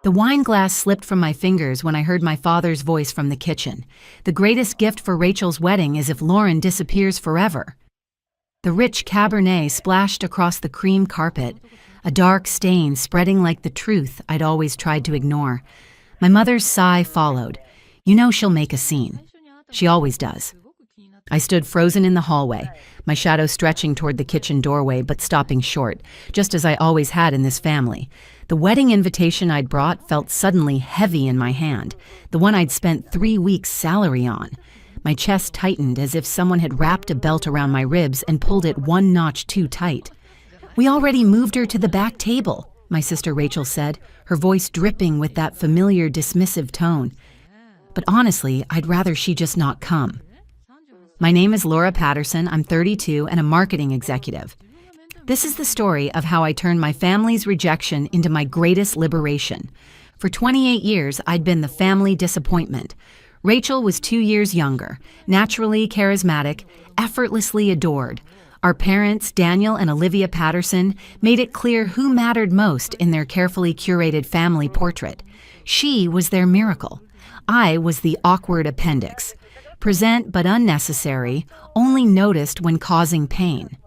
The wine glass slipped from my fingers when I heard my father's voice from the kitchen. The greatest gift for Rachel's wedding is if Lauren disappears forever. The rich Cabernet splashed across the cream carpet, a dark stain spreading like the truth I'd always tried to ignore. My mother's sigh followed. You know she'll make a scene. She always does. I stood frozen in the hallway, my shadow stretching toward the kitchen doorway but stopping short, just as I always had in this family. The wedding invitation I'd brought felt suddenly heavy in my hand, the one I'd spent 3 weeks' salary on. My chest tightened as if someone had wrapped a belt around my ribs and pulled it 1 notch too tight. We already moved her to the back table, my sister Rachel said, her voice dripping with that familiar dismissive tone. But honestly, I'd rather she just not come. My name is Laura Patterson, I'm 32 and a marketing executive. This is the story of how I turned my family's rejection into my greatest liberation. For 28 years, I'd been the family disappointment. Rachel was 2 years younger, naturally charismatic, effortlessly adored. Our parents, Daniel and Olivia Patterson, made it clear who mattered most in their carefully curated family portrait. She was their miracle. I was the awkward appendix. Present but unnecessary, only noticed when causing pain.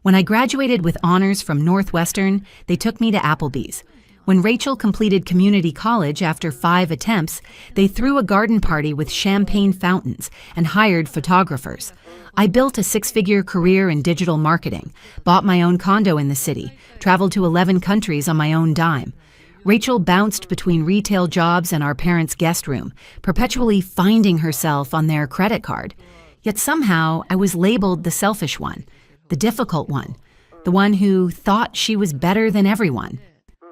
When I graduated with honors from Northwestern, they took me to Applebee's. When Rachel completed community college after 5 attempts, they threw a garden party with champagne fountains and hired photographers. I built a 6-figure career in digital marketing, bought my own condo in the city, traveled to 11 countries on my own dime. Rachel bounced between retail jobs and our parents' guest room, perpetually finding herself on their credit card. Yet somehow I was labeled the selfish one, the difficult one, the one who thought she was better than everyone.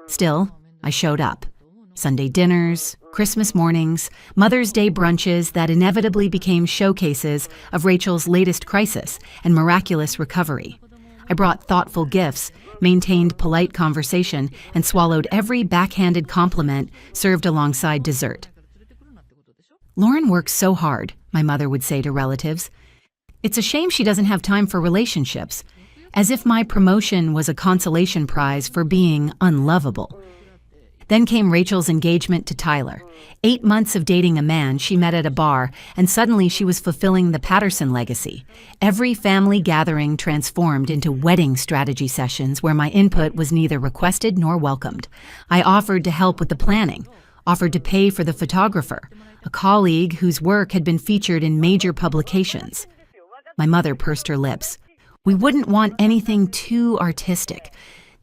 Still, I showed up. Sunday dinners, Christmas mornings, Mother's Day brunches that inevitably became showcases of Rachel's latest crisis and miraculous recovery. I brought thoughtful gifts, maintained polite conversation, and swallowed every backhanded compliment served alongside dessert. Lauren works so hard, my mother would say to relatives. It's a shame she doesn't have time for relationships, as if my promotion was a consolation prize for being unlovable. Then came Rachel's engagement to Tyler. 8 months of dating a man she met at a bar, and suddenly she was fulfilling the Patterson legacy. Every family gathering transformed into wedding strategy sessions where my input was neither requested nor welcomed. I offered to help with the planning, offered to pay for the photographer, a colleague whose work had been featured in major publications. My mother pursed her lips. We wouldn't want anything too artistic.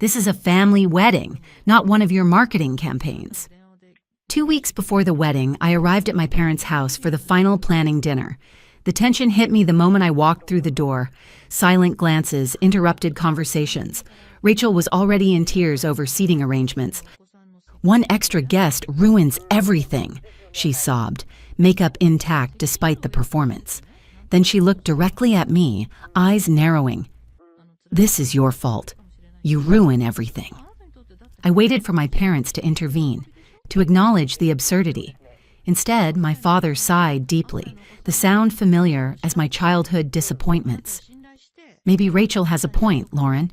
This is a family wedding, not one of your marketing campaigns. 2 weeks before the wedding, I arrived at my parents' house for the final planning dinner. The tension hit me the moment I walked through the door. Silent glances, interrupted conversations. Rachel was already in tears over seating arrangements. One extra guest ruins everything, she sobbed, makeup intact despite the performance. Then she looked directly at me, eyes narrowing. This is your fault. You ruin everything. I waited for my parents to intervene, to acknowledge the absurdity. Instead, my father sighed deeply, the sound familiar as my childhood disappointments. Maybe Rachel has a point, Lauren.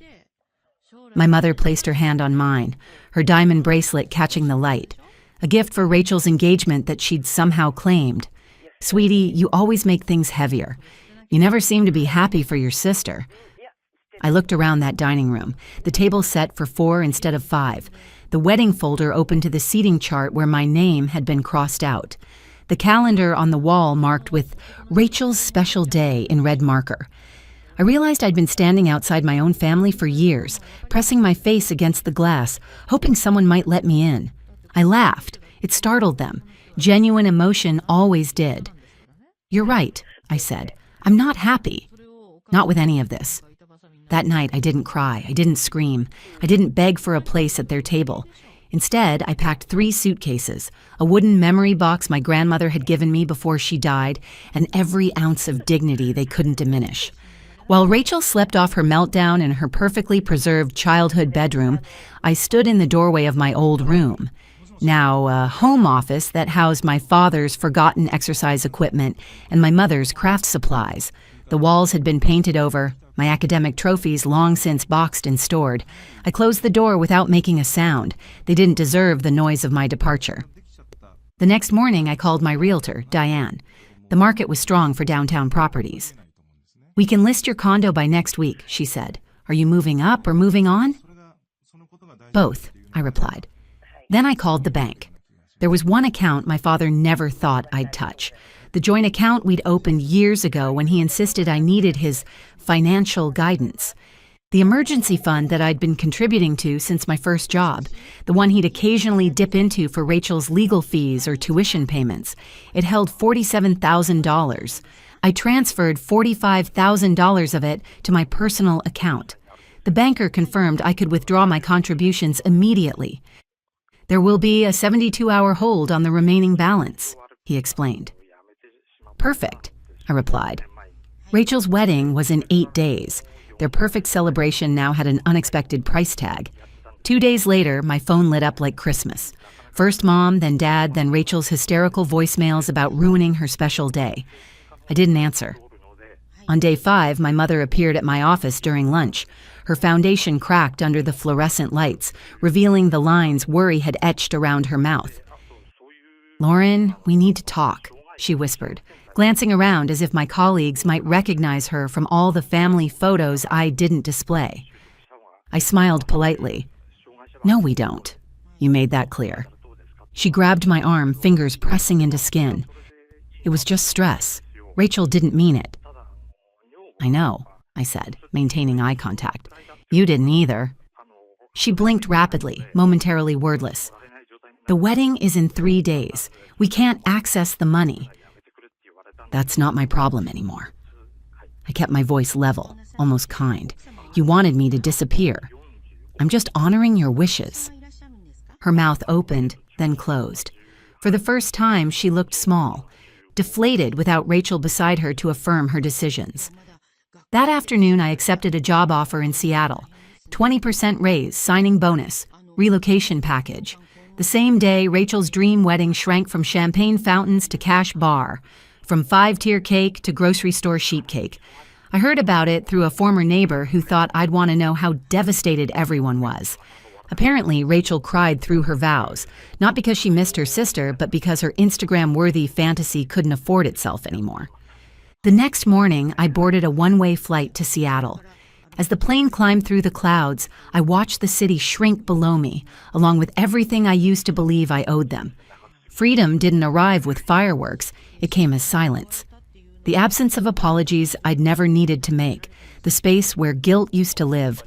My mother placed her hand on mine, her diamond bracelet catching the light, a gift for Rachel's engagement that she'd somehow claimed. Sweetie, you always make things heavier. You never seem to be happy for your sister. I looked around that dining room, the table set for 4 instead of 5, the wedding folder open to the seating chart where my name had been crossed out, the calendar on the wall marked with Rachel's Special Day in red marker. I realized I'd been standing outside my own family for years, pressing my face against the glass, hoping someone might let me in. I laughed. It startled them. Genuine emotion always did. You're right, I said. I'm not happy. Not with any of this. That night, I didn't cry, I didn't scream, I didn't beg for a place at their table. Instead, I packed 3 suitcases, a wooden memory box my grandmother had given me before she died, and every ounce of dignity they couldn't diminish. While Rachel slept off her meltdown in her perfectly preserved childhood bedroom, I stood in the doorway of my old room, now a home office that housed my father's forgotten exercise equipment and my mother's craft supplies. The walls had been painted over, my academic trophies long since boxed and stored. I closed the door without making a sound. They didn't deserve the noise of my departure. The next morning, I called my realtor, Diane. The market was strong for downtown properties. "We can list your condo by next week," she said. "Are you moving up or moving on?" "Both," I replied. Then I called the bank. There was one account my father never thought I'd touch. The joint account we'd opened years ago when he insisted I needed his financial guidance. The emergency fund that I'd been contributing to since my first job, the one he'd occasionally dip into for Rachel's legal fees or tuition payments, it held $47,000. I transferred $45,000 of it to my personal account. The banker confirmed I could withdraw my contributions immediately. "There will be a 72-hour hold on the remaining balance," he explained. "Perfect," I replied. Rachel's wedding was in 8 days. Their perfect celebration now had an unexpected price tag. 2 days later, my phone lit up like Christmas. First Mom, then Dad, then Rachel's hysterical voicemails about ruining her special day. I didn't answer. On day 5, my mother appeared at my office during lunch. Her foundation cracked under the fluorescent lights, revealing the lines worry had etched around her mouth. "Lauren, we need to talk," she whispered, glancing around as if my colleagues might recognize her from all the family photos I didn't display. I smiled politely. "No, we don't. You made that clear." She grabbed my arm, fingers pressing into skin. "It was just stress. Rachel didn't mean it." "I know," I said, maintaining eye contact. "You didn't either." She blinked rapidly, momentarily wordless. "The wedding is in 3 days. We can't access the money." "That's not my problem anymore." I kept my voice level, almost kind. "You wanted me to disappear. I'm just honoring your wishes." Her mouth opened, then closed. For the first time, she looked small, deflated without Rachel beside her to affirm her decisions. That afternoon, I accepted a job offer in Seattle. 20% raise, signing bonus, relocation package. The same day, Rachel's dream wedding shrank from champagne fountains to cash bar, from 5-tier cake to grocery store sheet cake. I heard about it through a former neighbor who thought I'd want to know how devastated everyone was. Apparently, Rachel cried through her vows, not because she missed her sister, but because her Instagram-worthy fantasy couldn't afford itself anymore. The next morning, I boarded a one-way flight to Seattle. As the plane climbed through the clouds, I watched the city shrink below me, along with everything I used to believe I owed them. Freedom didn't arrive with fireworks, it came as silence. The absence of apologies I'd never needed to make, the space where guilt used to live,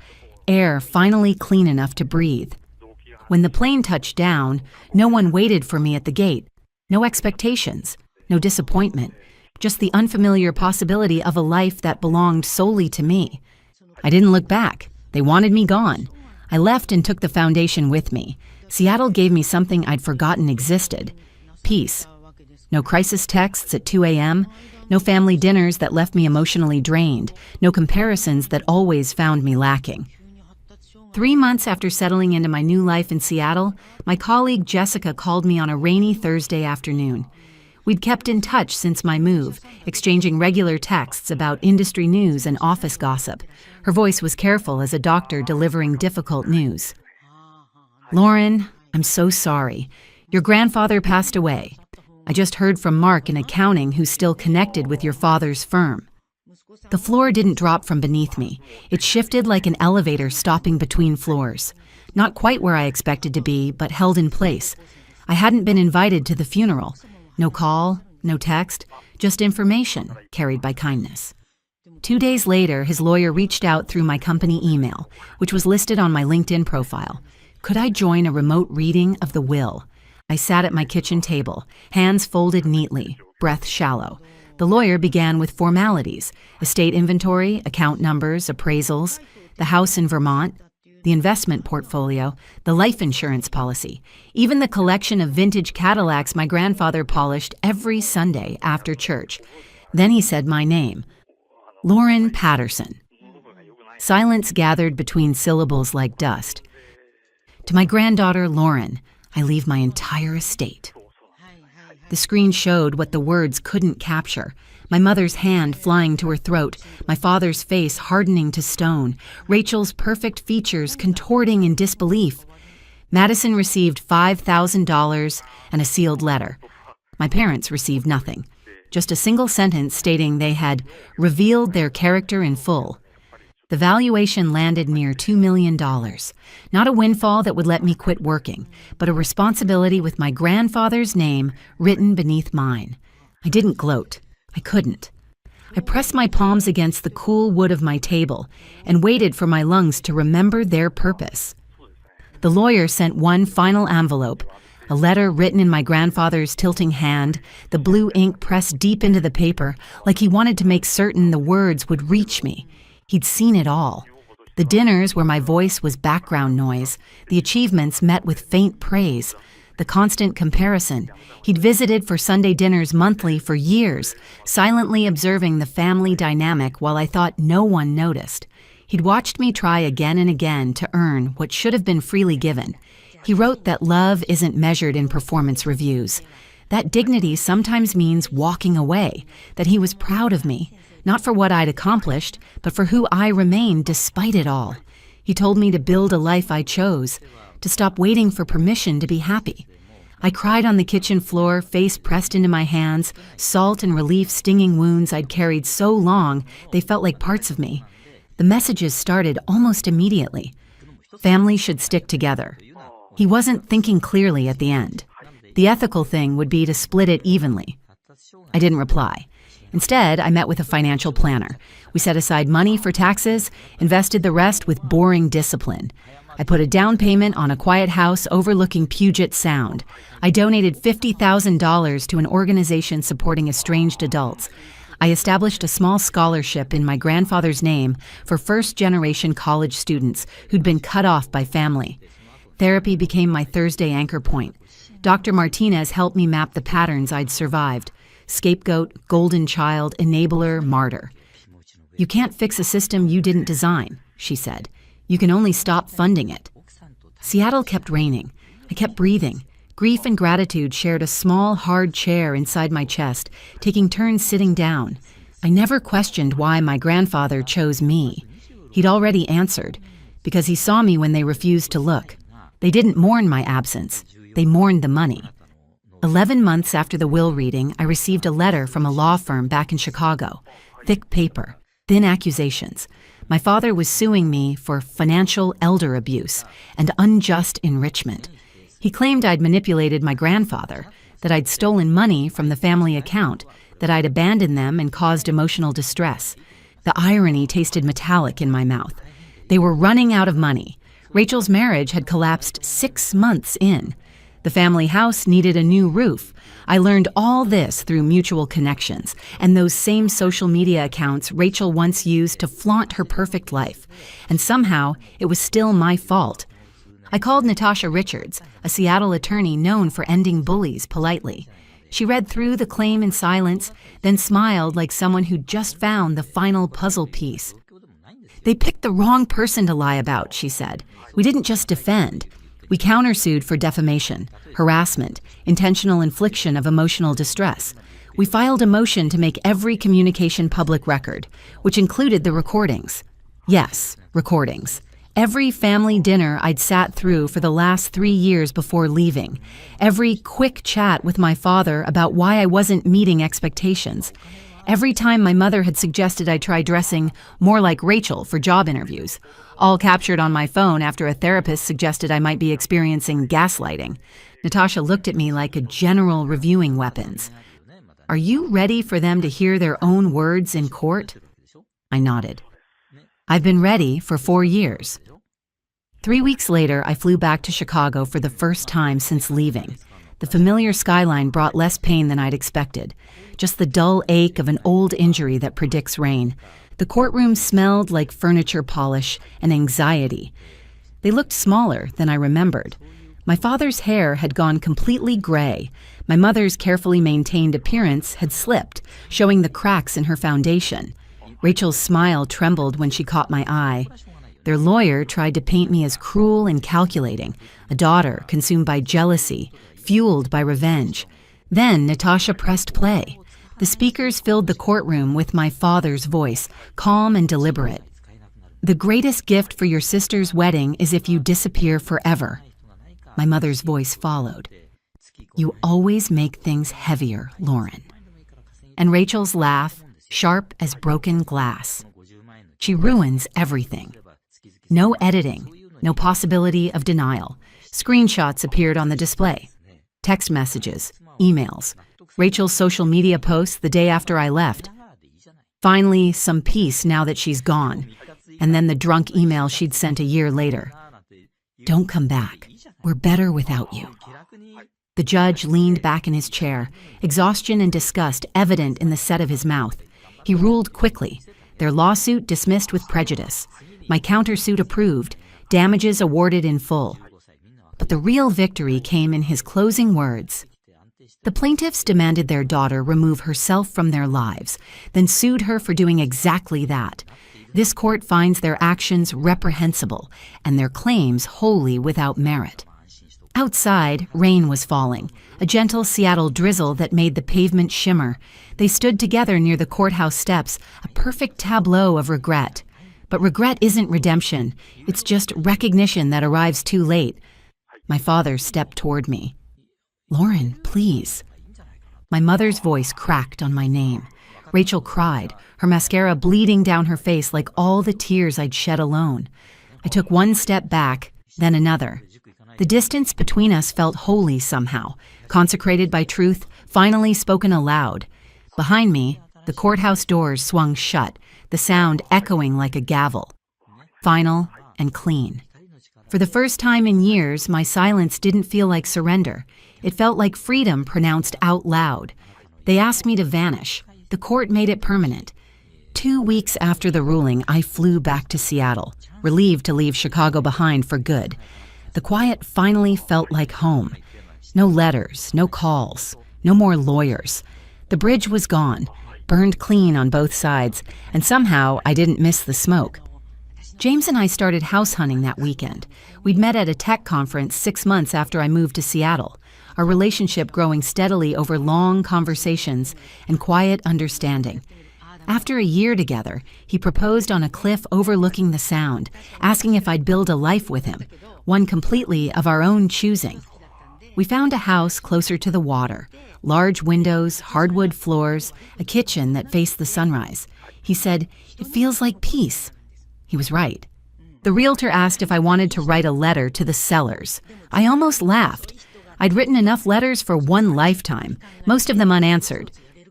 air finally clean enough to breathe. When the plane touched down, no one waited for me at the gate. No expectations, no disappointment, just the unfamiliar possibility of a life that belonged solely to me. I didn't look back. They wanted me gone. I left and took the foundation with me. Seattle gave me something I'd forgotten existed: peace. No crisis texts at 2 a.m., no family dinners that left me emotionally drained, no comparisons that always found me lacking. 3 months after settling into my new life in Seattle, my colleague Jessica called me on a rainy Thursday afternoon. We'd kept in touch since my move, exchanging regular texts about industry news and office gossip. Her voice was careful as a doctor delivering difficult news. "Lauren, I'm so sorry. Your grandfather passed away. I just heard from Mark in accounting, who's still connected with your father's firm." The floor didn't drop from beneath me. It shifted like an elevator stopping between floors. Not quite where I expected to be, but held in place. I hadn't been invited to the funeral. No call, no text, just information carried by kindness. 2 days later, his lawyer reached out through my company email, which was listed on my LinkedIn profile. Could I join a remote reading of the will? I sat at my kitchen table, hands folded neatly, breath shallow. The lawyer began with formalities: estate inventory, account numbers, appraisals, the house in Vermont, the investment portfolio, the life insurance policy, even the collection of vintage Cadillacs my grandfather polished every Sunday after church. Then he said my name, Lauren Patterson. Silence gathered between syllables like dust. "To my granddaughter, Lauren, I leave my entire estate." The screen showed what the words couldn't capture: My mother's hand flying to her throat, my father's face hardening to stone, Rachel's perfect features contorting in disbelief. Madison received $5,000 and a sealed letter. My parents received nothing, just a single sentence stating they had revealed their character in full. The valuation landed near $2 million. Not a windfall that would let me quit working, but a responsibility with my grandfather's name written beneath mine. I didn't gloat. I couldn't. I pressed my palms against the cool wood of my table and waited for my lungs to remember their purpose. The lawyer sent one final envelope, a letter written in my grandfather's tilting hand, the blue ink pressed deep into the paper, like he wanted to make certain the words would reach me. He'd seen it all. The dinners where my voice was background noise, the achievements met with faint praise, the constant comparison. He'd visited for Sunday dinners monthly for years, silently observing the family dynamic while I thought no one noticed. He'd watched me try again and again to earn what should have been freely given. He wrote that love isn't measured in performance reviews. That dignity sometimes means walking away, that he was proud of me, not for what I'd accomplished, but for who I remained despite it all. He told me to build a life I chose, to stop waiting for permission to be happy. I cried on the kitchen floor, face pressed into my hands, salt and relief stinging wounds I'd carried so long they felt like parts of me. The messages started almost immediately. Family should stick together. He wasn't thinking clearly at the end. The ethical thing would be to split it evenly. I didn't reply. Instead, I met with a financial planner. We set aside money for taxes, invested the rest with boring discipline. I put a down payment on a quiet house overlooking Puget Sound. I donated $50,000 to an organization supporting estranged adults. I established a small scholarship in my grandfather's name for first-generation college students who'd been cut off by family. Therapy became my Thursday anchor point. Dr. Martinez helped me map the patterns I'd survived. Scapegoat, golden child, enabler, martyr. You can't fix a system you didn't design, she said. You can only stop funding it. Seattle kept raining. I kept breathing. Grief and gratitude shared a small, hard chair inside my chest, taking turns sitting down. I never questioned why my grandfather chose me. He'd already answered, because he saw me when they refused to look. They didn't mourn my absence. They mourned the money. 11 months after the will reading, I received a letter from a law firm back in Chicago. Thick paper, thin accusations. My father was suing me for financial elder abuse and unjust enrichment. He claimed I'd manipulated my grandfather, that I'd stolen money from the family account, that I'd abandoned them and caused emotional distress. The irony tasted metallic in my mouth. They were running out of money. Rachel's marriage had collapsed 6 months in. The family house needed a new roof. I learned all this through mutual connections and those same social media accounts Rachel once used to flaunt her perfect life. And somehow, it was still my fault. I called Natasha Richards, a Seattle attorney known for ending bullies politely. She read through the claim in silence, then smiled like someone who'd just found the final puzzle piece. They picked the wrong person to lie about, she said. We didn't just defend. We countersued for defamation, harassment, intentional infliction of emotional distress. We filed a motion to make every communication public record, which included the recordings. Yes, recordings. Every family dinner I'd sat through for the last 3 years before leaving. Every quick chat with my father about why I wasn't meeting expectations. Every time my mother had suggested I try dressing more like Rachel for job interviews, all captured on my phone after a therapist suggested I might be experiencing gaslighting. Natasha looked at me like a general reviewing weapons. Are you ready for them to hear their own words in court? I nodded. I've been ready for 4 years. 3 weeks later, I flew back to Chicago for the first time since leaving. The familiar skyline brought less pain than I'd expected, just the dull ache of an old injury that predicts rain. The courtroom smelled like furniture polish and anxiety. They looked smaller than I remembered. My father's hair had gone completely gray. My mother's carefully maintained appearance had slipped, showing the cracks in her foundation. Rachel's smile trembled when she caught my eye. Their lawyer tried to paint me as cruel and calculating, a daughter consumed by jealousy, fueled by revenge. Then Natasha pressed play. The speakers filled the courtroom with my father's voice, calm and deliberate. "The greatest gift for your sister's wedding is if you disappear forever." My mother's voice followed. "You always make things heavier, Lauren." And Rachel's laugh, sharp as broken glass. "She ruins everything." No editing, no possibility of denial. Screenshots appeared on the display. Text messages, emails, Rachel's social media posts the day after I left. Finally, some peace now that she's gone. And then the drunk email she'd sent a year later. "Don't come back. We're better without you." The judge leaned back in his chair, exhaustion and disgust evident in the set of his mouth. He ruled quickly. Their lawsuit dismissed with prejudice. My countersuit approved, damages awarded in full. But the real victory came in his closing words. The plaintiffs demanded their daughter remove herself from their lives, then sued her for doing exactly that. This court finds their actions reprehensible and their claims wholly without merit. Outside, rain was falling, a gentle Seattle drizzle that made the pavement shimmer. They stood together near the courthouse steps, a perfect tableau of regret. But regret isn't redemption. It's just recognition that arrives too late. My father stepped toward me. "Lauren, please." My mother's voice cracked on my name. Rachel cried, her mascara bleeding down her face like all the tears I'd shed alone. I took one step back, then another. The distance between us felt holy somehow, consecrated by truth, finally spoken aloud. Behind me, the courthouse doors swung shut, the sound echoing like a gavel. Final and clean. For the first time in years, my silence didn't feel like surrender. It felt like freedom pronounced out loud. They asked me to vanish. The court made it permanent. 2 weeks after the ruling, I flew back to Seattle, relieved to leave Chicago behind for good. The quiet finally felt like home. No letters, no calls, no more lawyers. The bridge was gone, burned clean on both sides, and somehow I didn't miss the smoke. James and I started house hunting that weekend. We'd met at a tech conference 6 months after I moved to Seattle, our relationship growing steadily over long conversations and quiet understanding. After a year together, he proposed on a cliff overlooking the Sound, asking if I'd build a life with him, one completely of our own choosing. We found a house closer to the water, large windows, hardwood floors, a kitchen that faced the sunrise. He said, "It feels like peace." He was right. The realtor asked if I wanted to write a letter to the sellers. I almost laughed. I'd written enough letters for one lifetime, most of them unanswered.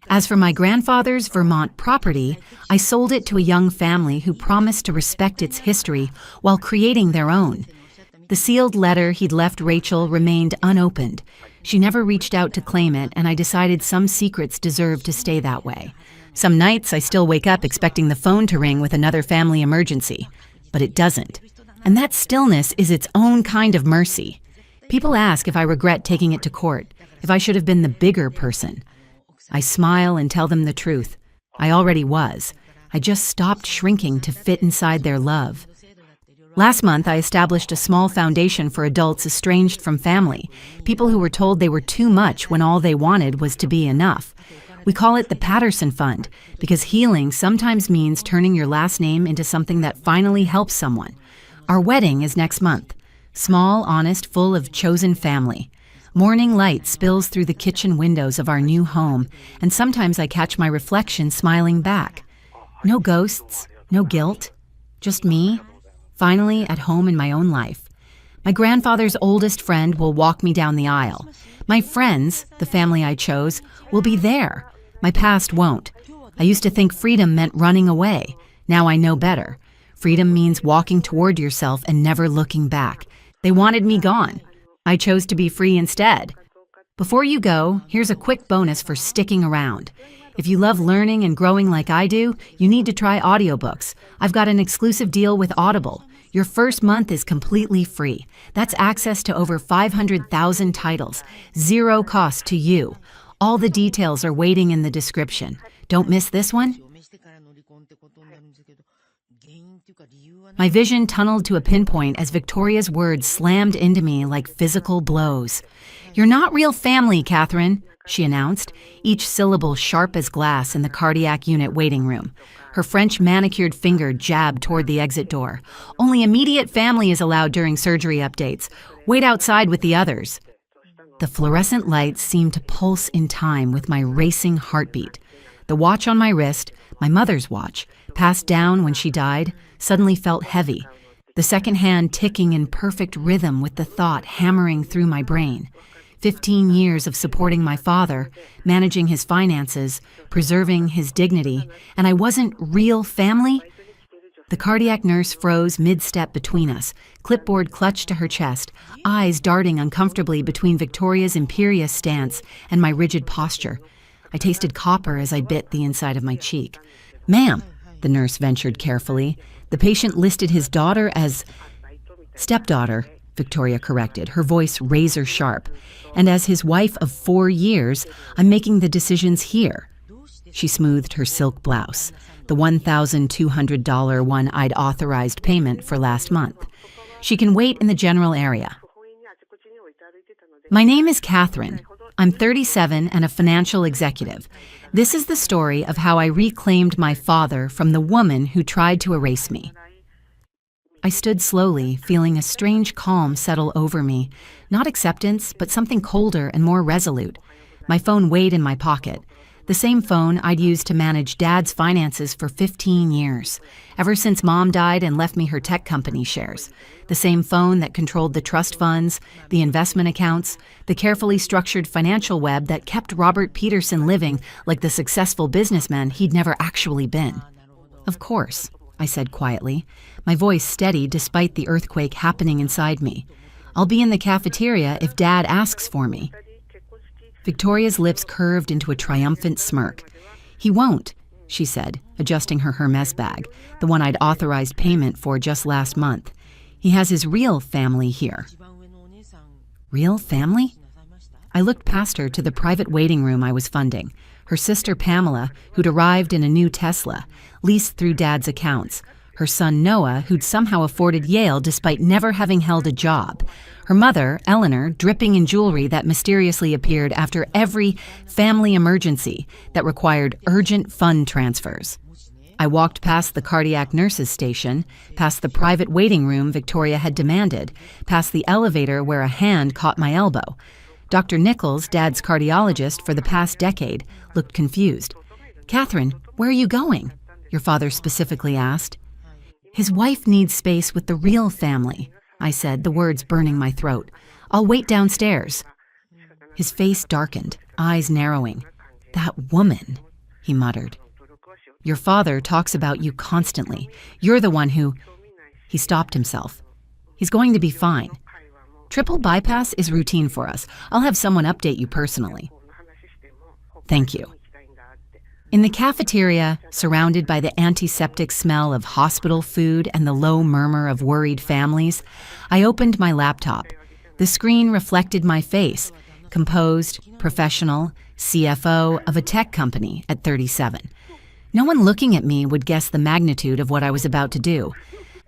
As for my grandfather's Vermont property, I sold it to a young family who promised to respect its history while creating their own. The sealed letter he'd left Rachel remained unopened. She never reached out to claim it, and I decided some secrets deserved to stay that way. Some nights I still wake up expecting the phone to ring with another family emergency, but it doesn't. And that stillness is its own kind of mercy. People ask if I regret taking it to court, if I should have been the bigger person. I smile and tell them the truth. I already was. I just stopped shrinking to fit inside their love. Last month, I established a small foundation for adults estranged from family, people who were told they were too much when all they wanted was to be enough. We call it the Patterson Fund, because healing sometimes means turning your last name into something that finally helps someone. Our wedding is next month. Small, honest, full of chosen family. Morning light spills through the kitchen windows of our new home, and sometimes I catch my reflection smiling back. No ghosts, no guilt, just me, finally at home in my own life. My grandfather's oldest friend will walk me down the aisle. My friends, the family I chose, will be there. My past won't. I used to think freedom meant running away. Now I know better. Freedom means walking toward yourself and never looking back. They wanted me gone. I chose to be free instead. Before you go, here's a quick bonus for sticking around. If you love learning and growing like I do, you need to try audiobooks. I've got an exclusive deal with Audible. Your first month is completely free. That's access to over 500,000 titles. Zero cost to you. All the details are waiting in the description. Don't miss this one. My vision tunneled to a pinpoint as Victoria's words slammed into me like physical blows. "You're not real family, Catherine." she announced, each syllable sharp as glass in the cardiac unit waiting room. Her French manicured finger jabbed toward the exit door. Only immediate family is allowed during surgery updates. Wait outside with the others. The fluorescent lights seemed to pulse in time with my racing heartbeat. The watch on my wrist, my mother's watch, passed down when she died, suddenly felt heavy. The second hand ticking in perfect rhythm with the thought hammering through my brain. 15 years of supporting my father, managing his finances, preserving his dignity, and I wasn't real family? The cardiac nurse froze mid-step between us, clipboard clutched to her chest, eyes darting uncomfortably between Victoria's imperious stance and my rigid posture. I tasted copper as I bit the inside of my cheek. "Ma'am," the nurse ventured carefully. "The patient listed his daughter as..." "Stepdaughter," Victoria corrected, her voice razor sharp. "And as his wife of 4 years, I'm making the decisions here." She smoothed her silk blouse, the $1,200 one I'd authorized payment for last month. "She can wait in the general area." "My name is Catherine. I'm 37 and a financial executive. This is the story of how I reclaimed my father from the woman who tried to erase me." I stood slowly, feeling a strange calm settle over me. Not acceptance, but something colder and more resolute. My phone weighed in my pocket. The same phone I'd used to manage Dad's finances for 15 years, ever since Mom died and left me her tech company shares. The same phone that controlled the trust funds, the investment accounts, the carefully structured financial web that kept Robert Peterson living like the successful businessman he'd never actually been. "Of course," I said quietly, my voice steady despite the earthquake happening inside me. "I'll be in the cafeteria if Dad asks for me." Victoria's lips curved into a triumphant smirk. "He won't," she said, adjusting her Hermes bag, the one I'd authorized payment for just last month. "He has his real family here." Real family? I looked past her to the private waiting room I was funding. Her sister Pamela, who'd arrived in a new Tesla, leased through Dad's accounts. Her son Noah, who'd somehow afforded Yale despite never having held a job. Her mother, Eleanor, dripping in jewelry that mysteriously appeared after every family emergency that required urgent fund transfers. I walked past the cardiac nurses station, past the private waiting room Victoria had demanded, past the elevator where a hand caught my elbow. Dr. Nichols, Dad's cardiologist for the past decade, looked confused. "Catherine, where are you going?" your father specifically asked. "His wife needs space with the real family," I said, the words burning my throat. "I'll wait downstairs." His face darkened, eyes narrowing. "That woman," he muttered. "Your father talks about you constantly. You're the one who..." He stopped himself. "He's going to be fine. Triple bypass is routine for us. I'll have someone update you personally." "Thank you." In the cafeteria, surrounded by the antiseptic smell of hospital food and the low murmur of worried families, I opened my laptop. The screen reflected my face, composed, professional, CFO of a tech company at 37. No one looking at me would guess the magnitude of what I was about to do.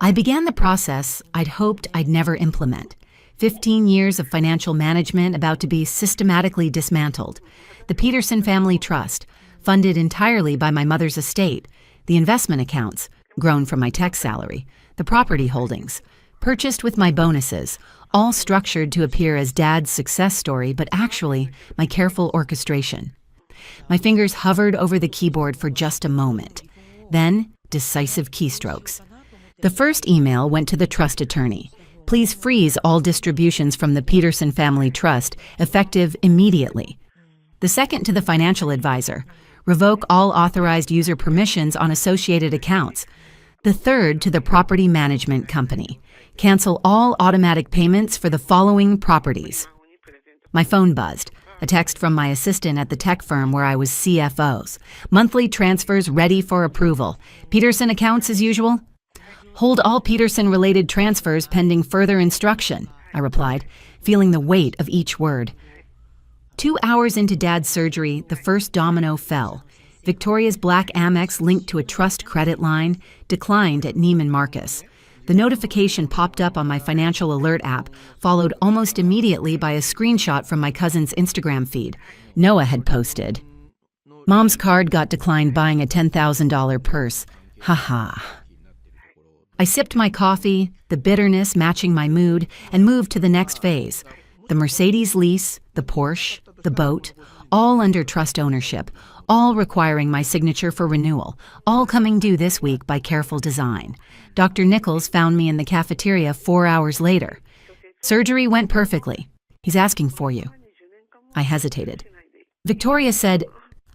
I began the process I'd hoped I'd never implement. 15 years of financial management about to be systematically dismantled. The Peterson Family Trust, funded entirely by my mother's estate, the investment accounts, grown from my tech salary, the property holdings, purchased with my bonuses, all structured to appear as Dad's success story, but actually my careful orchestration. My fingers hovered over the keyboard for just a moment. Then, decisive keystrokes. The first email went to the trust attorney. "Please freeze all distributions from the Peterson Family Trust, effective immediately." The second to the financial advisor. "Revoke all authorized user permissions on associated accounts." The third to the property management company. "Cancel all automatic payments for the following properties." My phone buzzed. A text from my assistant at the tech firm where I was CFOs. "Monthly transfers ready for approval. Peterson accounts as usual?" "Hold all Peterson-related transfers pending further instruction," I replied, feeling the weight of each word. 2 hours into Dad's surgery, the first domino fell. Victoria's black Amex linked to a trust credit line declined at Neiman Marcus. The notification popped up on my financial alert app, followed almost immediately by a screenshot from my cousin's Instagram feed. Noah had posted, "Mom's card got declined buying a $10,000 purse. Haha." I sipped my coffee, the bitterness matching my mood, and moved to the next phase. The Mercedes lease, the Porsche, the boat, all under trust ownership, all requiring my signature for renewal, all coming due this week by careful design. Dr. Nichols found me in the cafeteria 4 hours later. "Surgery went perfectly. He's asking for you." I hesitated. Victoria said,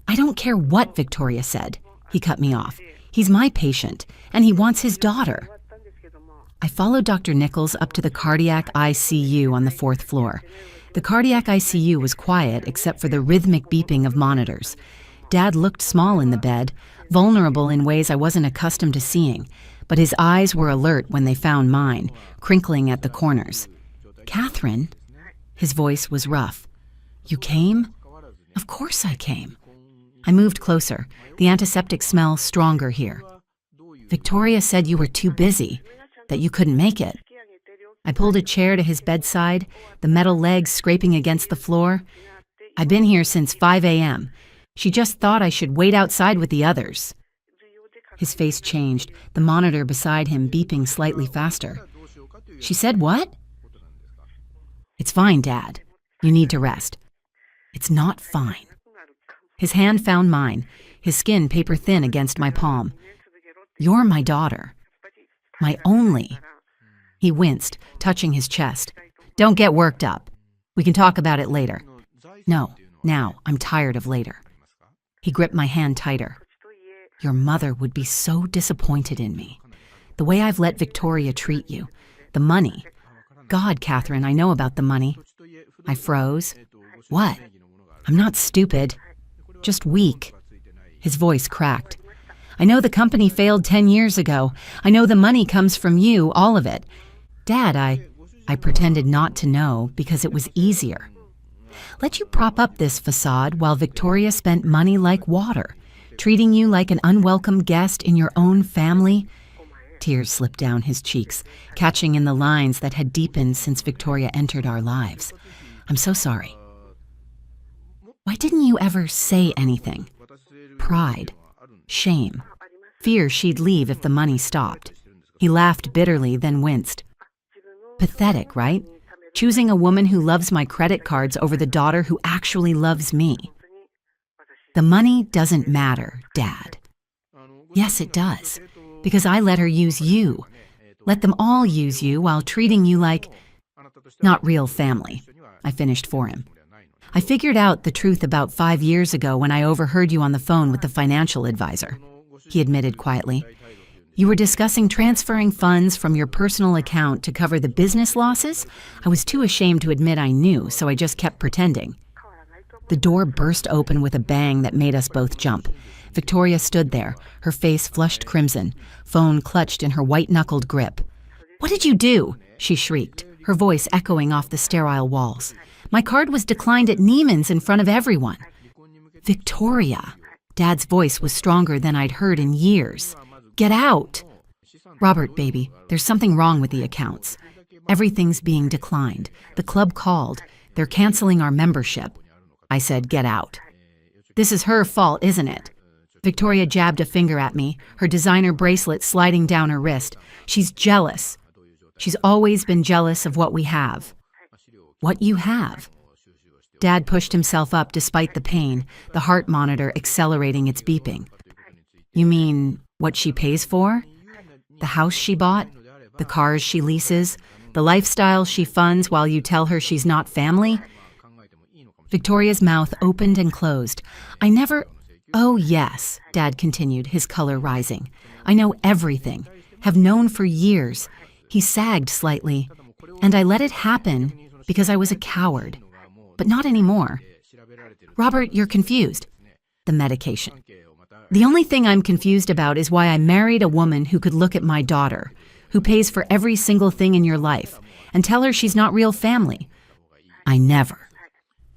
"I don't care what Victoria said." He cut me off. "He's my patient, and he wants his daughter." I followed Dr. Nichols up to the cardiac ICU on the 4th floor. The cardiac ICU was quiet except for the rhythmic beeping of monitors. Dad looked small in the bed, vulnerable in ways I wasn't accustomed to seeing, but his eyes were alert when they found mine, crinkling at the corners. "Catherine?" His voice was rough. "You came?" "Of course I came." I moved closer, the antiseptic smell stronger here. "Victoria said you were too busy, that you couldn't make it." I pulled a chair to his bedside, the metal legs scraping against the floor. "I've been here since 5 a.m. She just thought I should wait outside with the others." His face changed, the monitor beside him beeping slightly faster. "She said what?" "It's fine, Dad. You need to rest." "It's not fine." His hand found mine, his skin paper thin against my palm. "You're my daughter. My only." He winced, touching his chest. "Don't get worked up. We can talk about it later." "No, now. I'm tired of later." He gripped my hand tighter. "Your mother would be so disappointed in me. The way I've let Victoria treat you. The money. God, Catherine, I know about the money." I froze. "What?" "I'm not stupid. Just weak." His voice cracked. "I know the company failed 10 years ago. I know the money comes from you, all of it. Dad, I pretended not to know because it was easier. Let you prop up this facade while Victoria spent money like water, treating you like an unwelcome guest in your own family." Tears slipped down his cheeks, catching in the lines that had deepened since Victoria entered our lives. "I'm so sorry." "Why didn't you ever say anything?" Pride, shame, fear she'd leave if the money stopped. He laughed bitterly, then winced. "Pathetic, right? Choosing a woman who loves my credit cards over the daughter who actually loves me." "The money doesn't matter, Dad." "Yes, it does. Because I let her use you. Let them all use you while treating you like not real family." I finished for him. "I figured out the truth about 5 years ago when I overheard you on the phone with the financial advisor," he admitted quietly. "You were discussing transferring funds from your personal account to cover the business losses. I was too ashamed to admit I knew, so I just kept pretending." The door burst open with a bang that made us both jump. Victoria stood there, her face flushed crimson, phone clutched in her white-knuckled grip. "What did you do?" she shrieked, her voice echoing off the sterile walls. "My card was declined at Neiman's in front of everyone." "Victoria!" Dad's voice was stronger than I'd heard in years. "Get out!" "Robert, baby, there's something wrong with the accounts. Everything's being declined. The club called. They're canceling our membership." I said, "Get out." "This is her fault, isn't it?" Victoria jabbed a finger at me, her designer bracelet sliding down her wrist. "She's jealous. She's always been jealous of what we have." "What you have?" Dad pushed himself up despite the pain, the heart monitor accelerating its beeping. "You mean what she pays for? The house she bought? The cars she leases? The lifestyle she funds while you tell her she's not family?" Victoria's mouth opened and closed. "I never—" "Oh, yes," Dad continued, his color rising. "I know everything. Have known for years." He sagged slightly. "And I let it happen because I was a coward. But not anymore." "Robert, you're confused." "The medication. The only thing I'm confused about is why I married a woman who could look at my daughter, who pays for every single thing in your life, and tell her she's not real family. I never."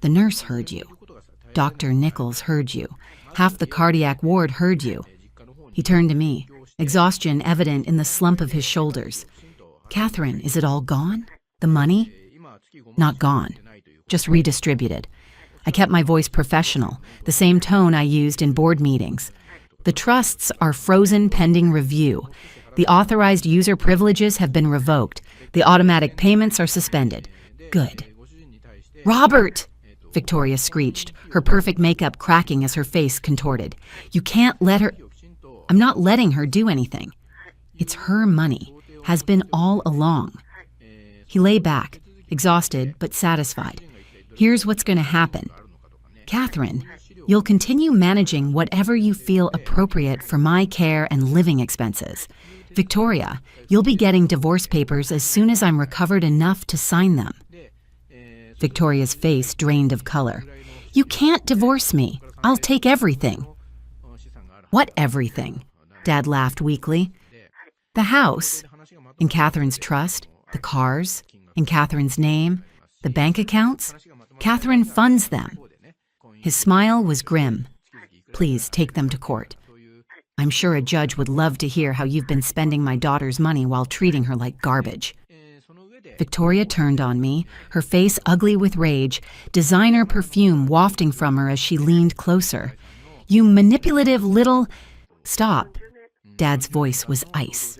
"The nurse heard you. Dr. Nichols heard you. Half the cardiac ward heard you." He turned to me, exhaustion evident in the slump of his shoulders. Catherine, is it all gone? The money? Not gone. Just redistributed. I kept my voice professional, the same tone I used in board meetings. The trusts are frozen pending review. The authorized user privileges have been revoked. The automatic payments are suspended. Good. Robert! Victoria screeched, her perfect makeup cracking as her face contorted. You can't let her... I'm not letting her do anything. It's her money. Has been all along. He lay back, exhausted but satisfied. Here's what's going to happen. Catherine, you'll continue managing whatever you feel appropriate for my care and living expenses. Victoria, you'll be getting divorce papers as soon as I'm recovered enough to sign them. Victoria's face drained of color. You can't divorce me. I'll take everything. What everything? Dad laughed weakly. The house, in Catherine's trust, the cars, in Catherine's name, the bank accounts. Catherine funds them. His smile was grim. Please take them to court. I'm sure a judge would love to hear how you've been spending my daughter's money while treating her like garbage. Victoria turned on me, her face ugly with rage, designer perfume wafting from her as she leaned closer. You manipulative little... Stop. Dad's voice was ice.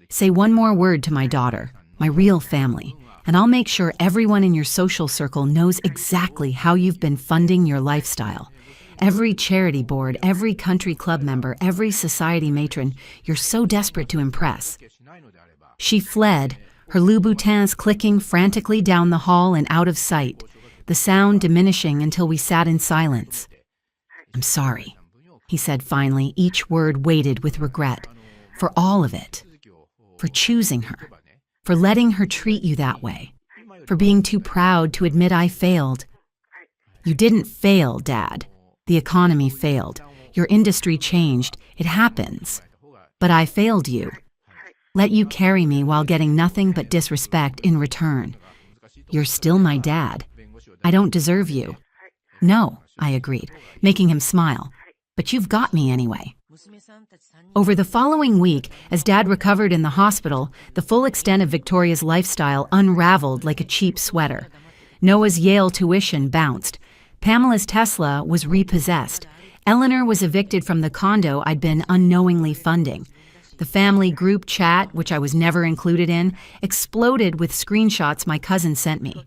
Say one more word to my daughter, my real family, and I'll make sure everyone in your social circle knows exactly how you've been funding your lifestyle. Every charity board, every country club member, every society matron you're so desperate to impress. She fled, her Louboutins clicking frantically down the hall and out of sight, the sound diminishing until we sat in silence. I'm sorry, he said finally, each word weighted with regret. For all of it. For choosing her. For letting her treat you that way. For being too proud to admit I failed. You didn't fail, Dad. The economy failed. Your industry changed. It happens. But I failed you. Let you carry me while getting nothing but disrespect in return. You're still my dad. I don't deserve you. No, I agreed, making him smile. But you've got me anyway. Over the following week, as Dad recovered in the hospital, the full extent of Victoria's lifestyle unraveled like a cheap sweater. Noah's Yale tuition bounced. Pamela's Tesla was repossessed. Eleanor was evicted from the condo I'd been unknowingly funding. The family group chat, which I was never included in, exploded with screenshots my cousin sent me.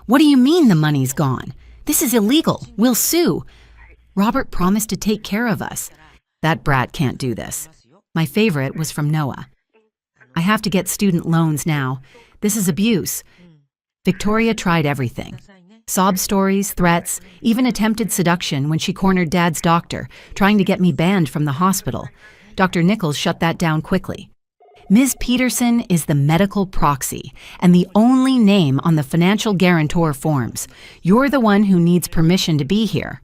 What do you mean the money's gone? This is illegal. We'll sue. Robert promised to take care of us. That brat can't do this. My favorite was from Noah. I have to get student loans now. This is abuse. Victoria tried everything. Sob stories, threats, even attempted seduction when she cornered Dad's doctor, trying to get me banned from the hospital. Dr. Nichols shut that down quickly. Ms. Peterson is the medical proxy and the only name on the financial guarantor forms. You're the one who needs permission to be here.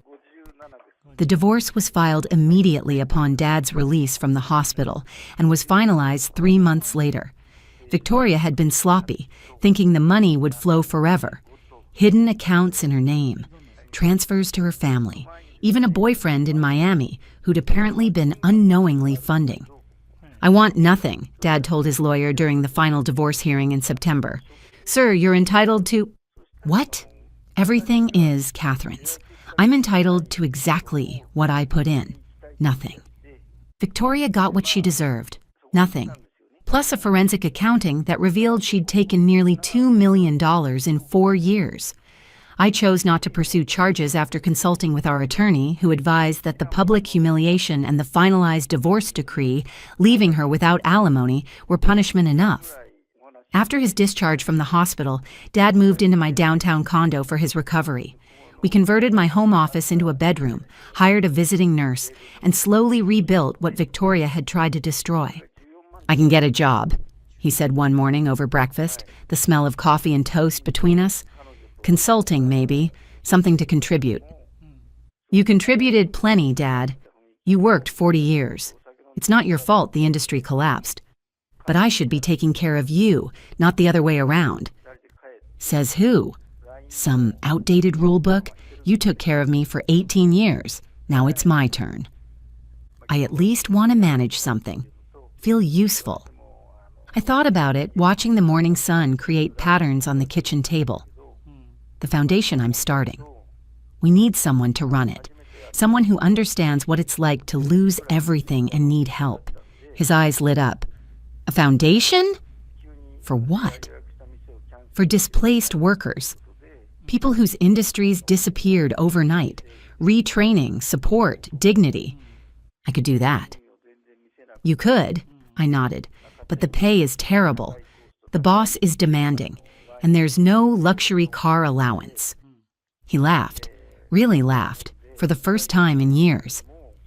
The divorce was filed immediately upon Dad's release from the hospital and was finalized 3 months later. Victoria had been sloppy, thinking the money would flow forever. Hidden accounts in her name, transfers to her family, even a boyfriend in Miami who'd apparently been unknowingly funding. I want nothing, Dad told his lawyer during the final divorce hearing in September. Sir, you're entitled to... What? Everything is Catherine's. I'm entitled to exactly what I put in. Nothing. Victoria got what she deserved. Nothing. Plus a forensic accounting that revealed she'd taken nearly $2 million in 4 years. I chose not to pursue charges after consulting with our attorney, who advised that the public humiliation and the finalized divorce decree, leaving her without alimony, were punishment enough. After his discharge from the hospital, Dad moved into my downtown condo for his recovery. We converted my home office into a bedroom, hired a visiting nurse, and slowly rebuilt what Victoria had tried to destroy. I can get a job, he said one morning over breakfast, the smell of coffee and toast between us. Consulting, maybe. Something to contribute. You contributed plenty, Dad. You worked 40 years. It's not your fault the industry collapsed. But I should be taking care of you, not the other way around. Says who? Some outdated rule book? You took care of me for 18 years. Now it's my turn. I at least want to manage something. Feel useful. I thought about it watching the morning sun create patterns on the kitchen table. The foundation I'm starting. We need someone to run it. Someone who understands what it's like to lose everything and need help. His eyes lit up. A foundation? For what? For displaced workers. People whose industries disappeared overnight. Retraining, support, dignity. I could do that. You could, I nodded, but the pay is terrible. The boss is demanding, and there's no luxury car allowance. He laughed, really laughed, for the first time in years.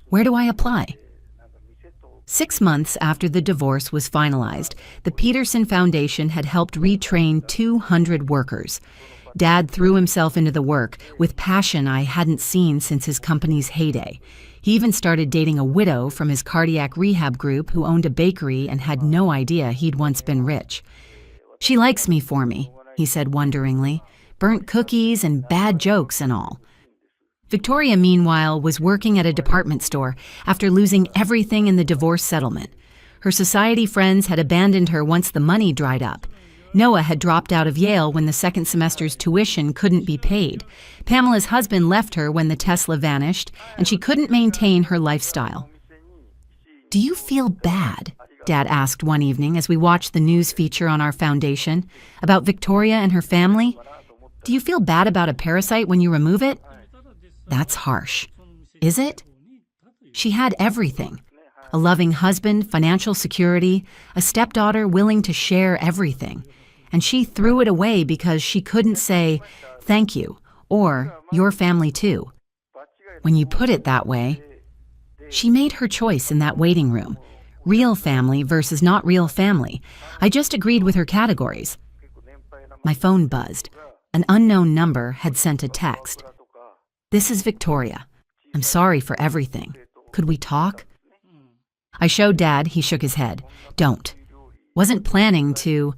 Where do I apply? 6 months after the divorce was finalized, the Peterson Foundation had helped retrain 200 workers. Dad threw himself into the work with passion I hadn't seen since his company's heyday. He even started dating a widow from his cardiac rehab group who owned a bakery and had no idea he'd once been rich. "She likes me for me," he said wonderingly. "Burnt cookies and bad jokes and all." Victoria, meanwhile, was working at a department store after losing everything in the divorce settlement. Her society friends had abandoned her once the money dried up. Noah had dropped out of Yale when the second semester's tuition couldn't be paid. Pamela's husband left her when the Tesla vanished, and she couldn't maintain her lifestyle. "Do you feel bad?" Dad asked one evening as we watched the news feature on our foundation about Victoria and her family. "Do you feel bad about a parasite when you remove it?" That's harsh. Is it? She had everything. A loving husband, financial security, a stepdaughter willing to share everything. And she threw it away because she couldn't say, "Thank you," or "Your family too." When you put it that way, she made her choice in that waiting room. Real family versus not real family. I just agreed with her categories. My phone buzzed. An unknown number had sent a text. "This is Victoria. I'm sorry for everything. Could we talk?" I showed Dad. He shook his head. "Don't. Wasn't planning to."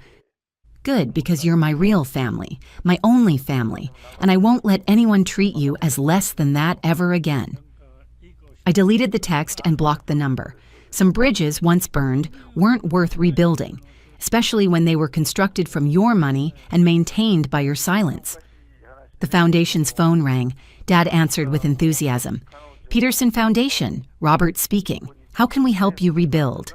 "Good, because you're my real family, my only family, and I won't let anyone treat you as less than that ever again." I deleted the text and blocked the number. Some bridges, once burned, weren't worth rebuilding, especially when they were constructed from your money and maintained by your silence. The foundation's phone rang. Dad answered with enthusiasm. "Peterson Foundation, Robert speaking. How can we help you rebuild?"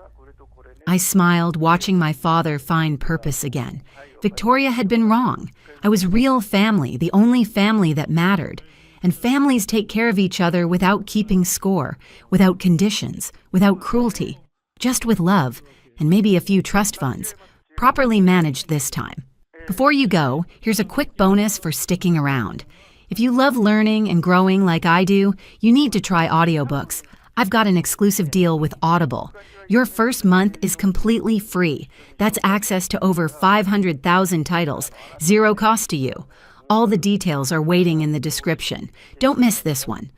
I smiled, watching my father find purpose again. Victoria had been wrong. I was real family, the only family that mattered. And families take care of each other without keeping score, without conditions, without cruelty, just with love, and maybe a few trust funds, properly managed this time. Before you go, here's a quick bonus for sticking around. If you love learning and growing like I do, you need to try audiobooks. I've got an exclusive deal with Audible. Your first month is completely free. That's access to over 500,000 titles, zero cost to you. All the details are waiting in the description. Don't miss this one.